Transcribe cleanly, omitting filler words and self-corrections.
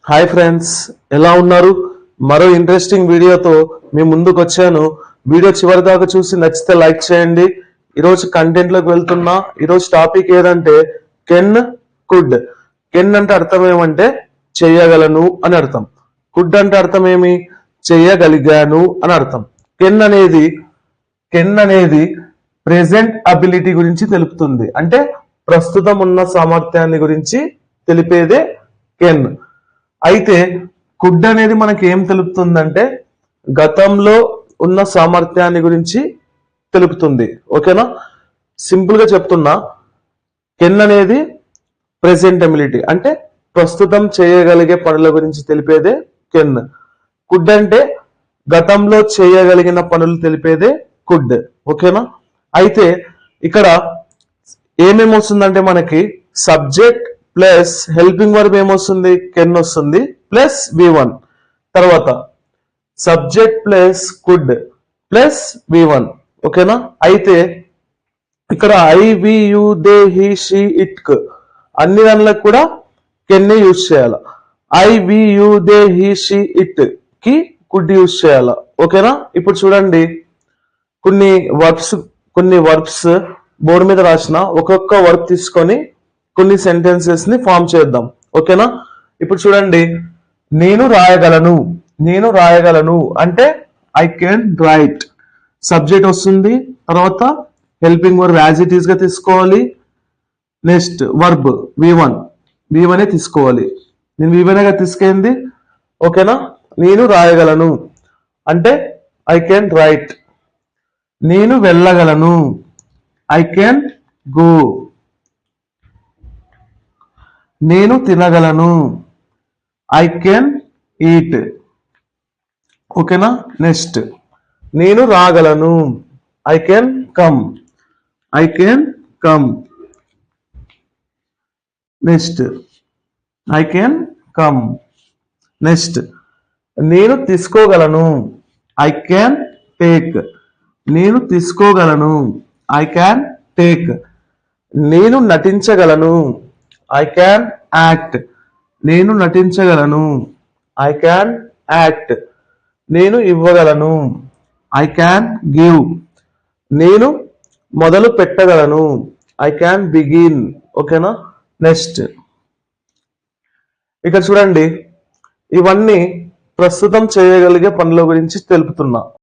Hi friends, ఎలా ఉన్నారు? మరో ఇంట్రెస్టింగ్ వీడియోతో మీ ముందుకు వచ్చాను. వీడియో చివరి దాకా చూసి నచ్చితే లైక్ చేయండి. ఈరోజు కంటెంట్లోకి వెళ్తున్నా. ఈరోజు టాపిక్ ఏదంటే కెన్, కుడ్. కెన్ అంటే అర్థం ఏమంటే చెయ్యగలను అని అర్థం. కుడ్ అంటే అర్థం ఏమి? చెయ్యగలిగాను అని అర్థం. కెన్ అనేది ప్రెజెంట్ అబిలిటీ గురించి తెలుపుతుంది. అంటే ప్రస్తుతం ఉన్న సామర్థ్యాన్ని గురించి తెలిపేదే కెన్. అయితే కుడ్ అనేది మనకి ఏం తెలుపుతుందంటే గతంలో ఉన్న సామర్థ్యాన్ని గురించి తెలుపుతుంది. ఓకేనా? సింపుల్ గా చెప్తున్నా, కెన్ అనేది ప్రెసెంట్ ఎబిలిటీ అంటే ప్రస్తుతం చేయగలిగే పనుల గురించి తెలిపేదే కెన్. కుడ్ అంటే గతంలో చేయగలిగిన పనులు తెలిపేదే కుడ్. ఓకేనా? అయితే ఇక్కడ ఏమేమి వస్తుందంటే మనకి సబ్జెక్ట్ ప్లస్ హెల్పింగ్ వర్బ్ ఏమొస్తుంది? కెన్ వస్తుంది ప్లస్ V1. తర్వాత subject plus could plus V1. ఓకేనా? అయితే ఇక్కడ I, we, you, they, he, she, it అన్ని దానిలకు కూడా కెన్ యూజ్ చేయాల. I, we, you, they, he, she, it కి కుడ్ యూజ్ చేయాల. ఓకేనా? ఇప్పుడు చూడండి, కొన్ని వర్బ్స్ బోర్డు మీద రాసిన ఒక్కొక్క వర్బ్ తీసుకొని కొన్ని సెంటెన్సెస్ ని ఫామ్ చేద్దాం. ఓకేనా? ఇప్పుడు చూడండి, నేను రాయగలను అంటే ఐ కెన్ రైట్. సబ్జెక్ట్ వస్తుంది, తర్వాత helping verb as it is గా తీసుకోవాలి. నెక్స్ట్ వర్బ్ V1 తీసుకోవాలి. నేను V1 గా తీసుకెళ్ళింది. ఓకేనా? నేను రాయగలను అంటే ఐ కెన్ రైట్. నేను వెళ్ళగలను ఐ కెన్ గో. నేను తినగలను ఐ కెన్ ఈట్. ఓకేనా? నెక్స్ట్ నేను రాగలను I can come. Next I can come. Next నేను తీసుకోగలను ఐ కెన్ టేక్. నేను తీసుకోగలను ఐ క్యాన్ టేక్. నేను నటించగలను ఐ క్యాన్ యాక్ట్. నేను నటించగలను ఐ క్యాన్ యాక్ట్. నేను ఇవ్వగలను ఐ క్యాన్ గివ్. నేను మొదలు పెట్టగలను ఐ క్యాన్ బిగిన్. ఓకేనా? నెక్స్ట్ ఇక్కడ చూడండి, ఇవన్నీ ప్రస్తుతం చేయగలిగే పనుల గురించి తెలుపుతున్నా.